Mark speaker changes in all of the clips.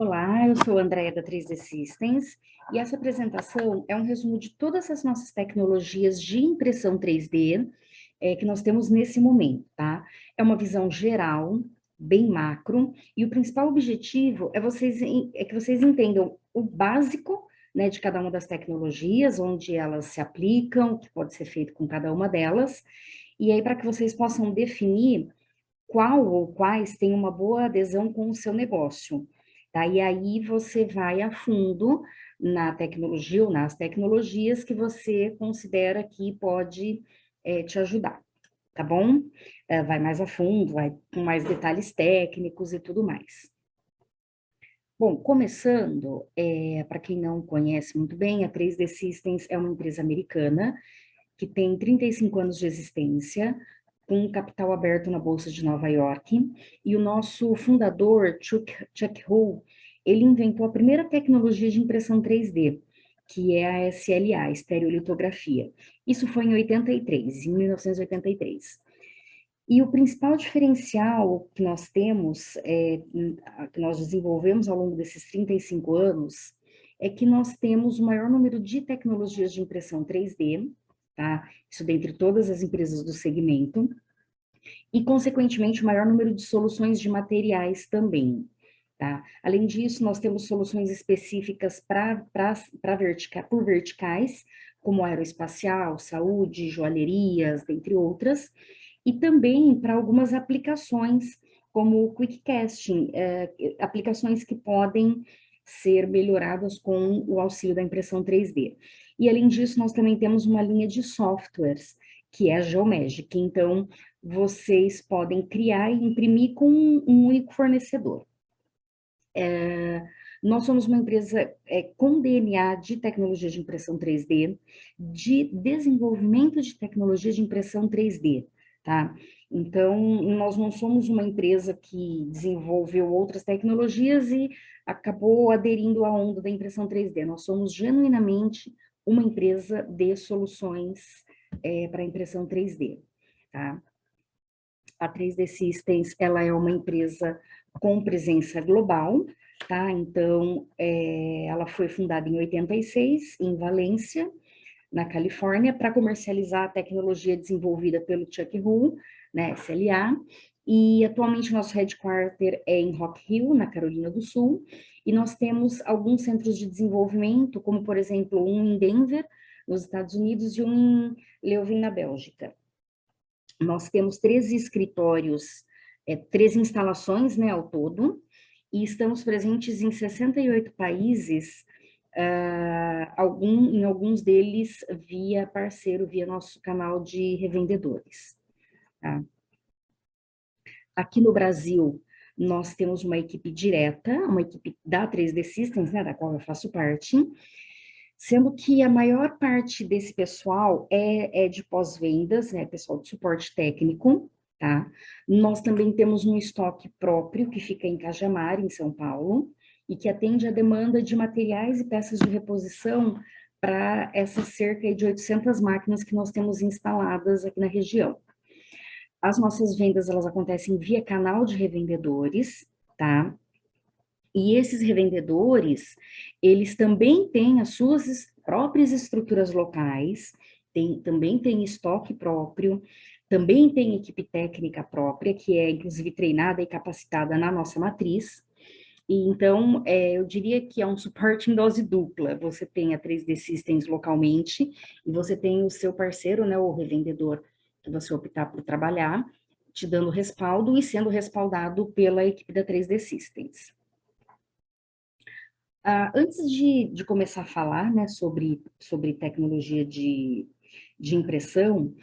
Speaker 1: Olá, eu sou a Andrea da 3D Systems e essa apresentação é um resumo de todas as nossas tecnologias de impressão 3D que nós temos nesse momento, tá? É uma visão geral, bem macro, e o principal objetivo é que vocês entendam o básico, né, de cada uma das tecnologias, onde elas se aplicam, o que pode ser feito com cada uma delas, e aí para que vocês possam definir qual ou quais têm uma boa adesão com o seu negócio, tá? E aí você vai a fundo na tecnologia ou nas tecnologias que você considera que pode te ajudar, tá bom? Vai mais a fundo, vai com mais detalhes técnicos e tudo mais. Bom, começando, para quem não conhece muito bem, a 3D Systems é uma empresa americana que tem 35 anos de existência, com um capital aberto na Bolsa de Nova York, e o nosso fundador, Chuck Hull, ele inventou a primeira tecnologia de impressão 3D, que é a SLA, estereolitografia. Isso foi em 83, em 1983. E o principal diferencial que nós temos, que nós desenvolvemos ao longo desses 35 anos, é que nós temos o maior número de tecnologias de impressão 3D, tá? Isso dentre todas as empresas do segmento, e, consequentemente, o maior número de soluções de materiais também, tá? Além disso, nós temos soluções específicas por verticais, como aeroespacial, saúde, joalherias, dentre outras, e também para algumas aplicações, como o Quick Casting, aplicações que podem ser melhoradas com o auxílio da impressão 3D. E, além disso, nós também temos uma linha de softwares, que é a Geomagic. Então, vocês podem criar e imprimir com um único fornecedor. Nós somos uma empresa com DNA de tecnologia de impressão 3D, de desenvolvimento de tecnologia de impressão 3D, tá? Então, nós não somos uma empresa que desenvolveu outras tecnologias e acabou aderindo à onda da impressão 3D. Nós somos genuinamente uma empresa de soluções para impressão 3D, tá? A 3D Systems, ela é uma empresa com presença global, tá? Então, ela foi fundada em 86, em Valência, na Califórnia, para comercializar a tecnologia desenvolvida pelo Chuck Hull, né, SLA, e atualmente nosso headquarter é em Rock Hill, na Carolina do Sul, e nós temos alguns centros de desenvolvimento, como, por exemplo, um em Denver, nos Estados Unidos, e um em Leuven, na Bélgica. Nós temos 13 escritórios, 13 instalações, né, ao todo, e estamos presentes em 68 países, em alguns deles via parceiro, via nosso canal de revendedores. Tá? Aqui no Brasil, nós temos uma equipe direta, uma equipe da 3D Systems, né, da qual eu faço parte, sendo que a maior parte desse pessoal é de pós-vendas, né, pessoal de suporte técnico, tá? Nós também temos um estoque próprio que fica em Cajamar, em São Paulo, e que atende a demanda de materiais e peças de reposição para essas cerca de 800 máquinas que nós temos instaladas aqui na região. As nossas vendas, elas acontecem via canal de revendedores, tá? E esses revendedores, eles também têm as suas próprias estruturas locais, também tem estoque próprio, também tem equipe técnica própria, que é inclusive treinada e capacitada na nossa matriz. E então, eu diria que é um suporte em dose dupla. Você tem a 3D Systems localmente, e você tem o seu parceiro, né, o revendedor, que você optar por trabalhar, te dando respaldo e sendo respaldado pela equipe da 3D Systems. Antes de começar a falar, né, sobre tecnologia de impressão,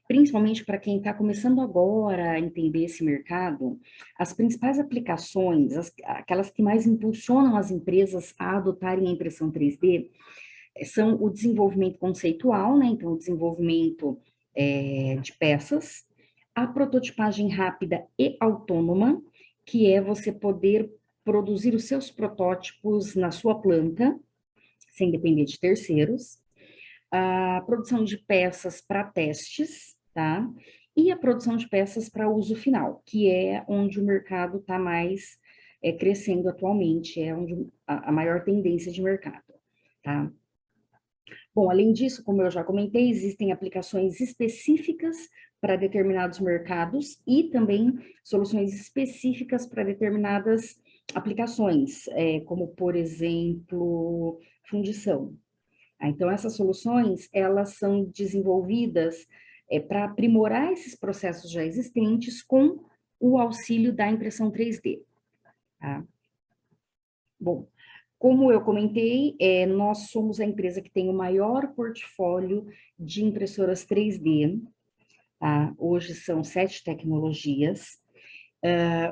Speaker 1: principalmente para quem está começando agora a entender esse mercado, as principais aplicações, aquelas que mais impulsionam as empresas a adotarem a impressão 3D, são o desenvolvimento conceitual, né, então o desenvolvimento de peças, a prototipagem rápida e autônoma, que é você poder produzir os seus protótipos na sua planta, sem depender de terceiros, a produção de peças para testes, tá? E a produção de peças para uso final, que é onde o mercado está mais crescendo atualmente, é a maior tendência de mercado, tá? Bom, além disso, como eu já comentei, existem aplicações específicas para determinados mercados e também soluções específicas para determinadas aplicações, como, por exemplo, fundição. Então, essas soluções, elas são desenvolvidas para aprimorar esses processos já existentes com o auxílio da impressão 3D, tá? Bom, como eu comentei, nós somos a empresa que tem o maior portfólio de impressoras 3D, tá? Hoje são 7 tecnologias.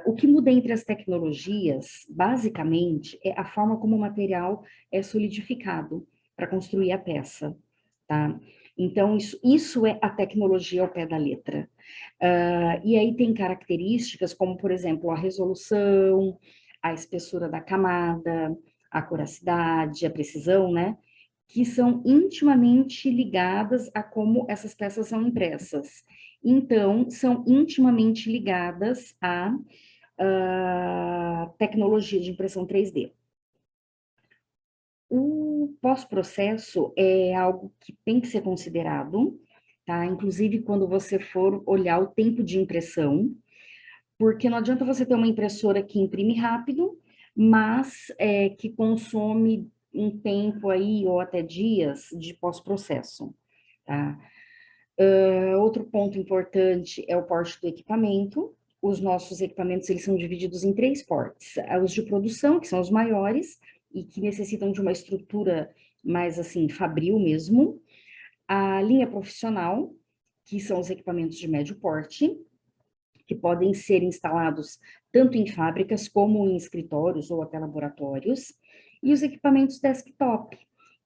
Speaker 1: O que muda entre as tecnologias, basicamente, é a forma como o material é solidificado para construir a peça, tá? Então, isso é a tecnologia ao pé da letra. E aí tem características como, por exemplo, a resolução, a espessura da camada, a curacidade, a precisão, né? Que são intimamente ligadas a como essas peças são impressas. Então, são intimamente ligadas à tecnologia de impressão 3D. O pós-processo é algo que tem que ser considerado, tá? Inclusive, quando você for olhar o tempo de impressão, porque não adianta você ter uma impressora que imprime rápido, mas que consome um tempo aí, ou até dias, de pós-processo, tá? Outro ponto importante é o porte do equipamento. Os nossos equipamentos, eles são divididos em 3 portes. Os de produção, que são os maiores, e que necessitam de uma estrutura mais, assim, fabril mesmo. A linha profissional, que são os equipamentos de médio porte, que podem ser instalados tanto em fábricas como em escritórios ou até laboratórios, e os equipamentos desktop,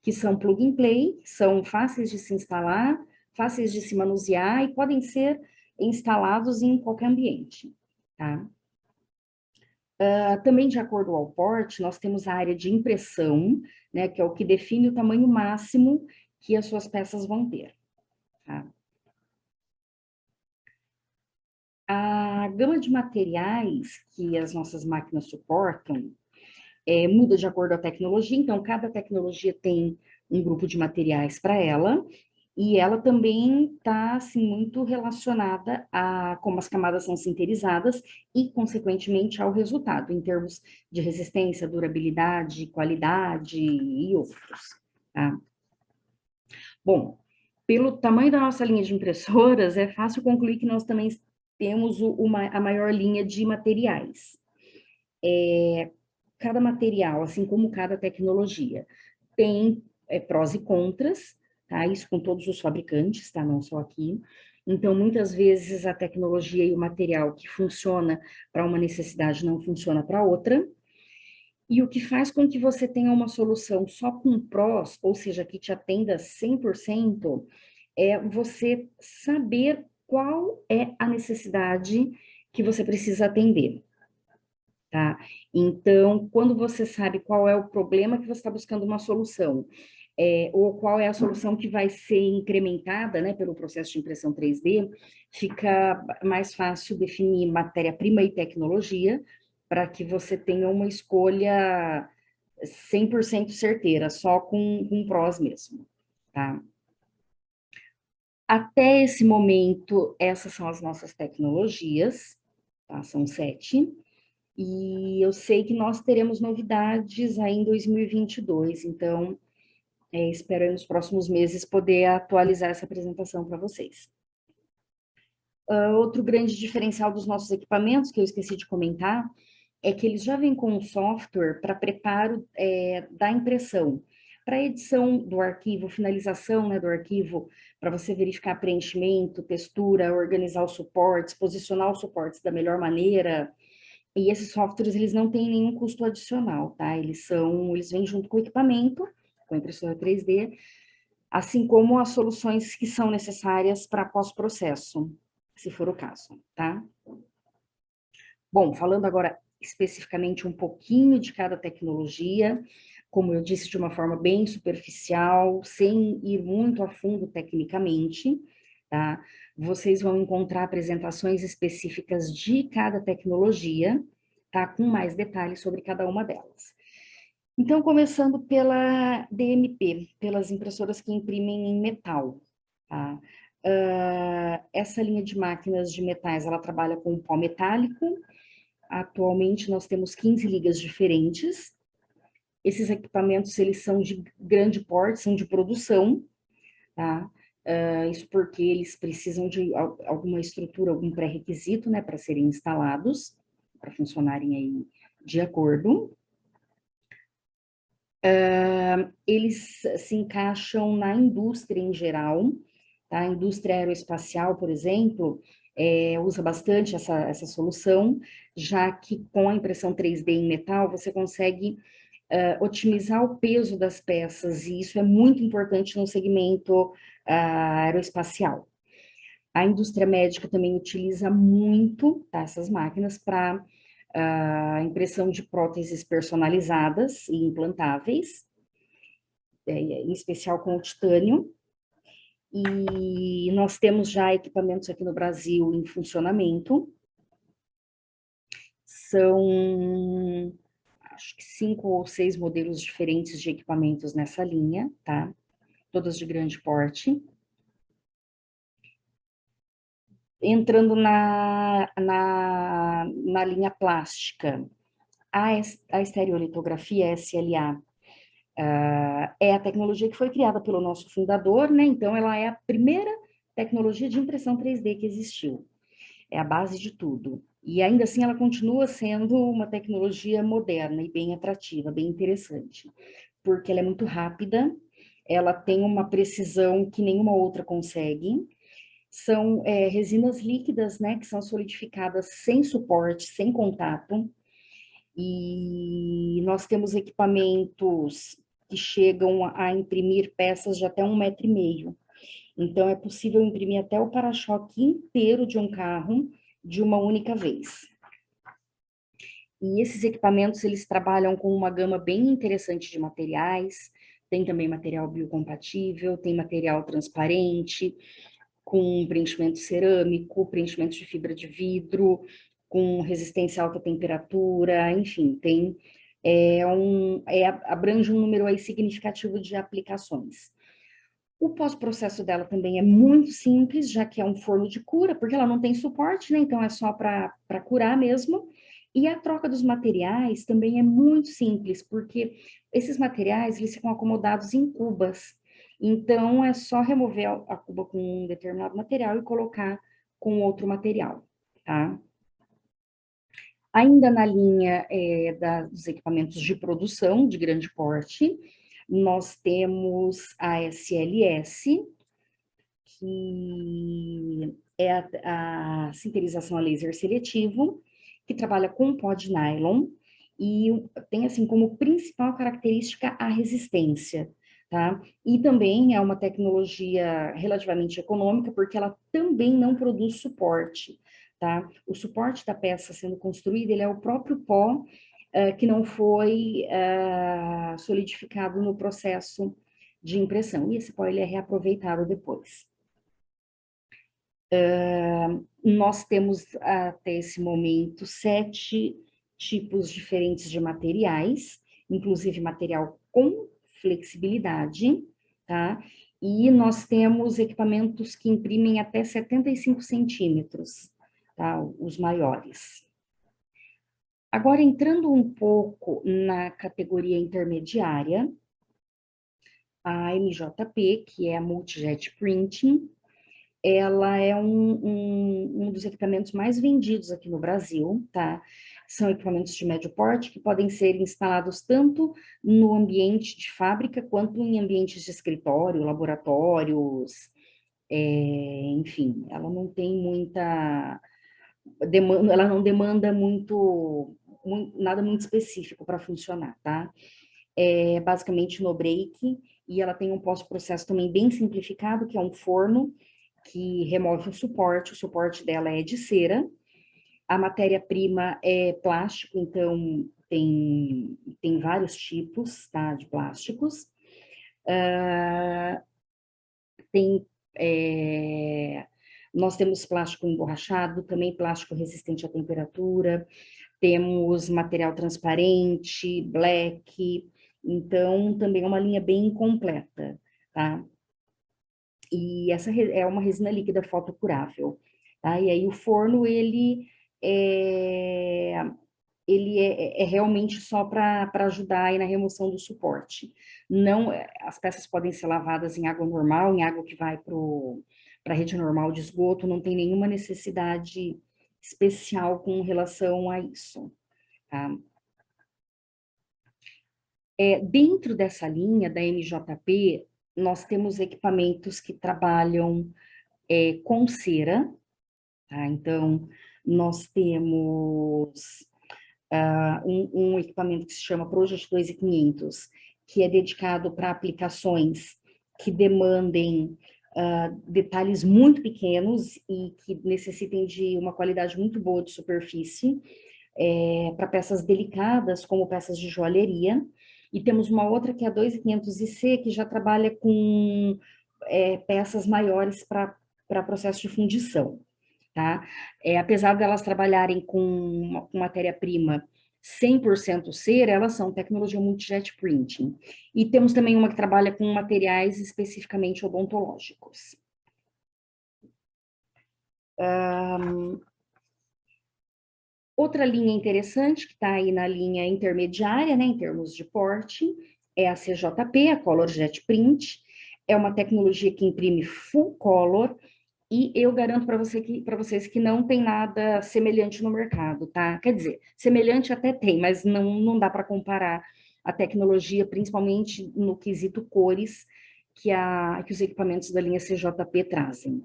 Speaker 1: que são plug and play, são fáceis de se instalar, fáceis de se manusear e podem ser instalados em qualquer ambiente, tá? Também de acordo ao porte, nós temos a área de impressão, né, que é o que define o tamanho máximo que as suas peças vão ter, tá? A gama de materiais que as nossas máquinas suportam muda de acordo com a tecnologia, então cada tecnologia tem um grupo de materiais para ela, e ela também está assim, muito relacionada a como as camadas são sinterizadas e, consequentemente, ao resultado, em termos de resistência, durabilidade, qualidade e outros, tá? Bom, pelo tamanho da nossa linha de impressoras, é fácil concluir que nós também temos a maior linha de materiais. Cada material, assim como cada tecnologia, tem prós e contras, tá? Isso com todos os fabricantes, tá? Não só aqui. Então, muitas vezes a tecnologia e o material que funciona para uma necessidade não funciona para outra. E o que faz com que você tenha uma solução só com prós, ou seja, que te atenda 100%, é você saber qual é a necessidade que você precisa atender, tá? Então, quando você sabe qual é o problema que você está buscando uma solução, ou qual é a solução que vai ser incrementada, né, pelo processo de impressão 3D, fica mais fácil definir matéria-prima e tecnologia para que você tenha uma escolha 100% certeira, só com prós mesmo, tá? Até esse momento, essas são as nossas tecnologias, tá? São 7. E eu sei que nós teremos novidades aí em 2022, então espero aí nos próximos meses poder atualizar essa apresentação para vocês. Outro grande diferencial dos nossos equipamentos, que eu esqueci de comentar, é que eles já vêm com um software para preparo da impressão, para edição do arquivo, finalização, né, do arquivo, para você verificar preenchimento, textura, organizar os suportes, posicionar os suportes da melhor maneira. E esses softwares, eles não têm nenhum custo adicional, tá? Eles vêm junto com o equipamento, com a impressora 3D, assim como as soluções que são necessárias para pós-processo, se for o caso, tá? Bom, falando agora especificamente um pouquinho de cada tecnologia, como eu disse, de uma forma bem superficial, sem ir muito a fundo tecnicamente, tá? Vocês vão encontrar apresentações específicas de cada tecnologia, tá? Com mais detalhes sobre cada uma delas. Então, começando pela DMP, pelas impressoras que imprimem em metal, tá? Essa linha de máquinas de metais, ela trabalha com pó metálico. Atualmente, nós temos 15 ligas diferentes. Esses equipamentos, eles são de grande porte, são de produção, tá? Isso porque eles precisam de alguma estrutura, algum pré-requisito, né, para serem instalados, para funcionarem aí de acordo. Eles se encaixam na indústria em geral, tá? A indústria aeroespacial, por exemplo, usa bastante essa solução, já que com a impressão 3D em metal, você consegue otimizar o peso das peças, e isso é muito importante no segmento aeroespacial. A indústria médica também utiliza muito, tá, essas máquinas para impressão de próteses personalizadas e implantáveis, em especial com o titânio. E nós temos já equipamentos aqui no Brasil em funcionamento. São, acho que 5 ou 6 modelos diferentes de equipamentos nessa linha, tá? Todas de grande porte. Entrando na linha plástica, a estereolitografia, SLA, é a tecnologia que foi criada pelo nosso fundador, né? Então, ela é a primeira tecnologia de impressão 3D que existiu. É a base de tudo. E ainda assim, ela continua sendo uma tecnologia moderna e bem atrativa, bem interessante, porque ela é muito rápida, ela tem uma precisão que nenhuma outra consegue. São resinas líquidas, né, que são solidificadas sem suporte, sem contato, e nós temos equipamentos que chegam a imprimir peças de até 1,5 m. Então, é possível imprimir até o para-choque inteiro de um carro de uma única vez. E esses equipamentos, eles trabalham com uma gama bem interessante de materiais, tem também material biocompatível, tem material transparente, com preenchimento cerâmico, preenchimento de fibra de vidro, com resistência a alta temperatura, enfim, tem abrange um número aí significativo de aplicações. O pós-processo dela também é muito simples, já que é um forno de cura, porque ela não tem suporte, né? Então é só para curar mesmo. E a troca dos materiais também é muito simples, porque esses materiais eles ficam acomodados em cubas. Então é só remover a cuba com um determinado material e colocar com outro material, tá? Ainda na linha dos equipamentos de produção de grande porte, nós temos a SLS, que é a sinterização a laser seletivo, que trabalha com pó de nylon e tem assim como principal característica a resistência, tá? E também é uma tecnologia relativamente econômica, porque ela também não produz suporte, tá? O suporte da peça sendo construída, ele é o próprio pó que não foi solidificado no processo de impressão, e esse pó ele é reaproveitado depois. Nós temos até esse momento 7 tipos diferentes de materiais, inclusive material com flexibilidade, tá? E nós temos equipamentos que imprimem até 75 centímetros, tá? Os maiores. Agora, entrando um pouco na categoria intermediária, a MJP, que é a Multijet Printing, ela é um dos equipamentos mais vendidos aqui no Brasil, tá? São equipamentos de médio porte que podem ser instalados tanto no ambiente de fábrica quanto em ambientes de escritório, laboratórios, enfim, ela não tem muita demanda, ela não demanda nada muito específico para funcionar, tá? É basicamente no break, e ela tem um pós-processo também bem simplificado, que é um forno, que remove o suporte dela é de cera, a matéria-prima é plástico, então tem vários tipos, tá, de plásticos, tem, nós temos plástico emborrachado, também plástico resistente à temperatura, temos material transparente, black, então também é uma linha bem completa, tá? E essa é uma resina líquida fotocurável, tá? E aí o forno, é, ele é realmente só para ajudar aí na remoção do suporte. Não, as peças podem ser lavadas em água normal, em água que vai para a rede normal de esgoto, não tem nenhuma necessidade especial com relação a isso, tá? Dentro dessa linha da MJP, nós temos equipamentos que trabalham com cera, tá? Então, nós temos um equipamento que se chama Project 2500, que é dedicado para aplicações que demandem detalhes muito pequenos e que necessitem de uma qualidade muito boa de superfície, para peças delicadas, como peças de joalheria. E temos uma outra que é a 2500IC, que já trabalha com peças maiores para processo de fundição, tá? Apesar delas trabalharem com matéria-prima 100% cera, elas são tecnologia multijet printing. E temos também uma que trabalha com materiais especificamente odontológicos. Outra linha interessante, que está aí na linha intermediária, né, em termos de porte, é a CJP, a Color Jet Print. É uma tecnologia que imprime full color, e eu garanto para vocês que não tem nada semelhante no mercado, tá? Quer dizer, semelhante até tem, mas não dá para comparar a tecnologia, principalmente no quesito cores, que os equipamentos da linha CJP trazem,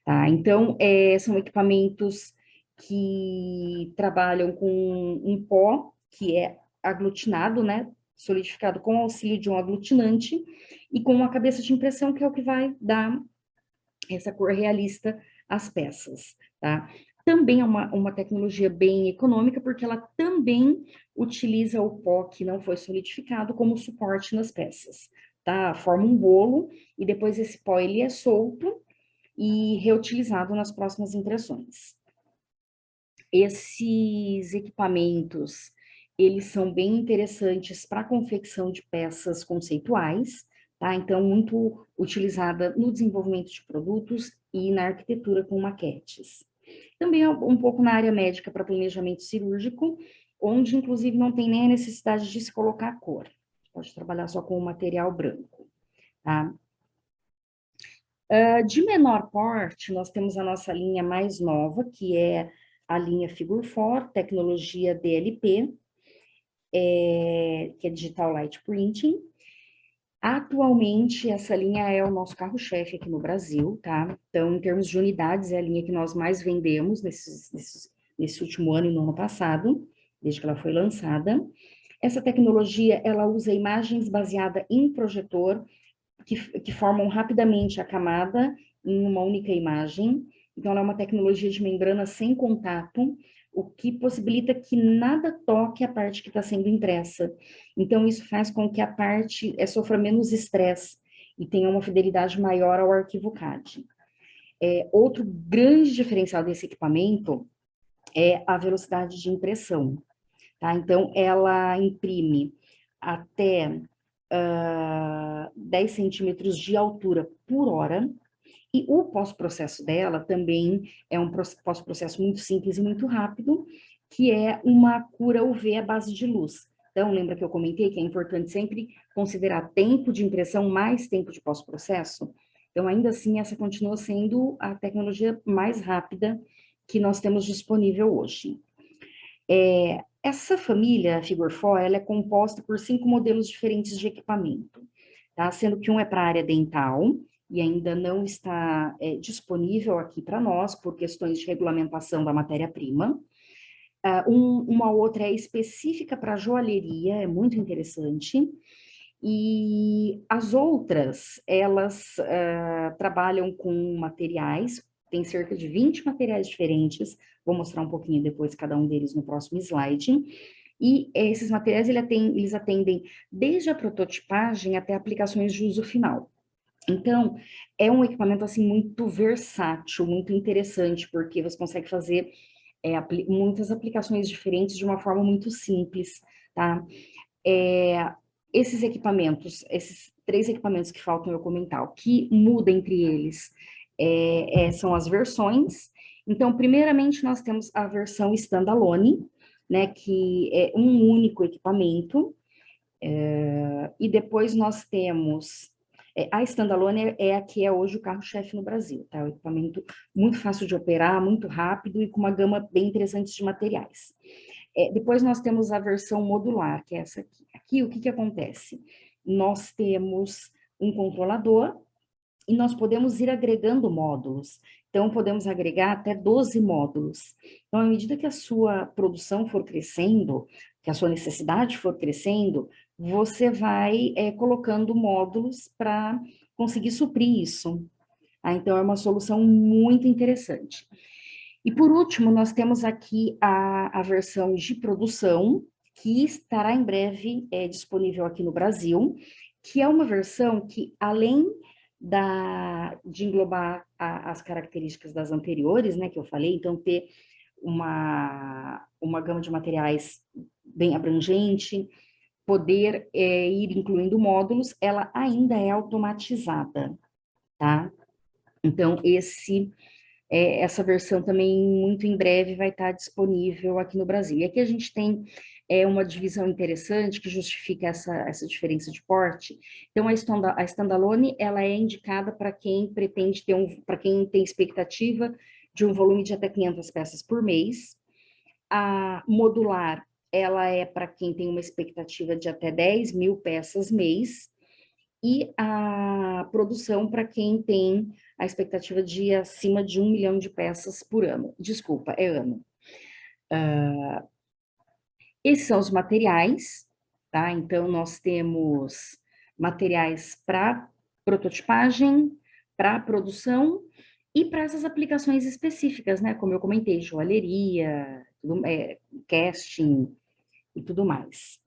Speaker 1: tá? Então, são equipamentos que trabalham com um pó que é aglutinado, né? Solidificado com auxílio de um aglutinante e com uma cabeça de impressão, que é o que vai dar essa cor realista às peças, tá? Também é uma tecnologia bem econômica, porque ela também utiliza o pó que não foi solidificado como suporte nas peças, tá? Forma um bolo e depois esse pó ele é solto e reutilizado nas próximas impressões. Esses equipamentos, eles são bem interessantes para a confecção de peças conceituais, tá? Então, muito utilizada no desenvolvimento de produtos e na arquitetura com maquetes. Também é um pouco na área médica para planejamento cirúrgico, onde, inclusive, não tem nem a necessidade de se colocar cor. Pode trabalhar só com o material branco, tá? De menor porte, nós temos a nossa linha mais nova, que é a linha Figure 4, tecnologia DLP, que é Digital Light Printing. Atualmente, essa linha é o nosso carro-chefe aqui no Brasil, tá? Então, em termos de unidades, é a linha que nós mais vendemos nesse último ano e no ano passado, desde que ela foi lançada. Essa tecnologia, ela usa imagens baseadas em projetor, que formam rapidamente a camada em uma única imagem. Então, ela é uma tecnologia de membrana sem contato, o que possibilita que nada toque a parte que está sendo impressa. Então, isso faz com que a parte sofra menos estresse e tenha uma fidelidade maior ao arquivo CAD. Outro grande diferencial desse equipamento é a velocidade de impressão, tá? Então, ela imprime até 10 centímetros de altura por hora, e o pós-processo dela também é um pós-processo muito simples e muito rápido, que é uma cura UV à base de luz. Então, lembra que eu comentei que é importante sempre considerar tempo de impressão mais tempo de pós-processo? Então, ainda assim, essa continua sendo a tecnologia mais rápida que nós temos disponível hoje. Essa família Figure 4, ela é composta por 5 modelos diferentes de equipamento, tá? Sendo que um é para a área dental, e ainda não está disponível aqui para nós, por questões de regulamentação da matéria-prima. Uma outra é específica para joalheria, é muito interessante. E as outras, elas trabalham com materiais, tem cerca de 20 materiais diferentes, vou mostrar um pouquinho depois cada um deles no próximo slide. E esses materiais, eles atendem desde a prototipagem até aplicações de uso final. Então, é um equipamento, assim, muito versátil, muito interessante, porque você consegue fazer muitas aplicações diferentes de uma forma muito simples, tá? Esses equipamentos, esses 3 equipamentos que faltam eu comentar, o que muda entre eles são as versões. Então, primeiramente, nós temos a versão standalone, né, que é um único equipamento, e depois nós temos a standalone é a que é hoje o carro-chefe no Brasil, tá? O equipamento muito fácil de operar, muito rápido e com uma gama bem interessante de materiais. Depois nós temos a versão modular, que é essa aqui. Aqui, o que que acontece? Nós temos um controlador e nós podemos ir agregando módulos. Então, podemos agregar até 12 módulos. Então, à medida que a sua produção for crescendo, que a sua necessidade for crescendo, você vai colocando módulos para conseguir suprir isso. Então, é uma solução muito interessante. E por último, nós temos aqui a versão de produção, que estará em breve disponível aqui no Brasil, que é uma versão que, além de englobar as características das anteriores, né, que eu falei, então ter uma gama de materiais bem abrangente, poder ir incluindo módulos, ela ainda é automatizada, tá? Então, essa versão também, muito em breve, vai estar disponível aqui no Brasil. E aqui a gente tem uma divisão interessante que justifica essa diferença de porte. Então, a standalone, ela é indicada para quem pretende ter para quem tem expectativa de um volume de até 500 peças por mês. A modular, ela é para quem tem uma expectativa de até 10.000 peças mês. E a produção para quem tem a expectativa de acima de 1 milhão de peças por ano. Desculpa, é ano. Esses são os materiais, tá? Então, nós temos materiais para prototipagem, para produção e para essas aplicações específicas, né? Como eu comentei, joalheria, casting e tudo mais.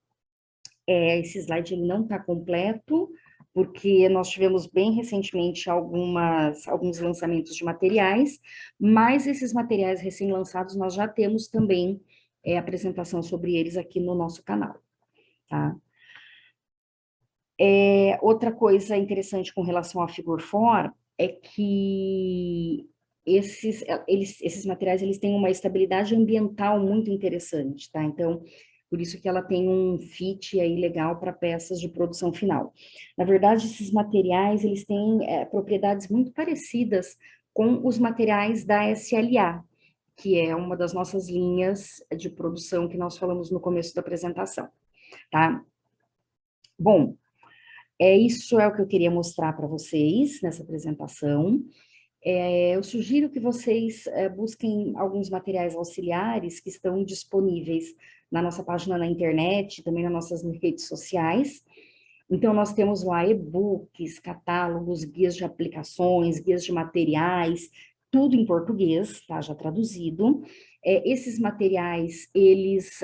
Speaker 1: Esse slide ele não está completo, porque nós tivemos bem recentemente alguns lançamentos de materiais, mas esses materiais recém-lançados nós já temos também apresentação sobre eles aqui no nosso canal, tá? Outra coisa interessante com relação à Figure 4 é que esses materiais eles têm uma estabilidade ambiental muito interessante, tá? Então, por isso que ela tem um fit aí legal para peças de produção final. Na verdade, esses materiais, eles têm propriedades muito parecidas com os materiais da SLA, que é uma das nossas linhas de produção que nós falamos no começo da apresentação, tá? Bom, isso é o que eu queria mostrar para vocês nessa apresentação. Eu sugiro que vocês busquem alguns materiais auxiliares que estão disponíveis na nossa página na internet, também nas nossas redes sociais. Então, nós temos lá e-books, catálogos, guias de aplicações, guias de materiais, tudo em português, tá? Já traduzido. Esses materiais, eles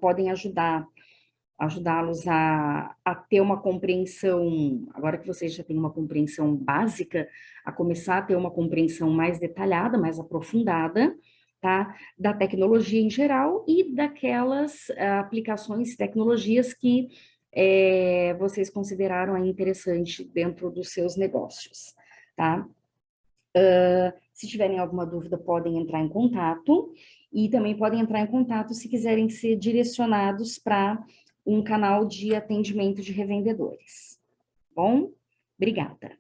Speaker 1: podem ajudá-los a ter uma compreensão, agora que vocês já têm uma compreensão básica, a começar a ter uma compreensão mais detalhada, mais aprofundada, tá? Da tecnologia em geral e daquelas aplicações, tecnologias que vocês consideraram aí interessante dentro dos seus negócios, tá? Se tiverem alguma dúvida, podem entrar em contato e também podem entrar em contato se quiserem ser direcionados para um canal de atendimento de revendedores. Bom? Obrigada.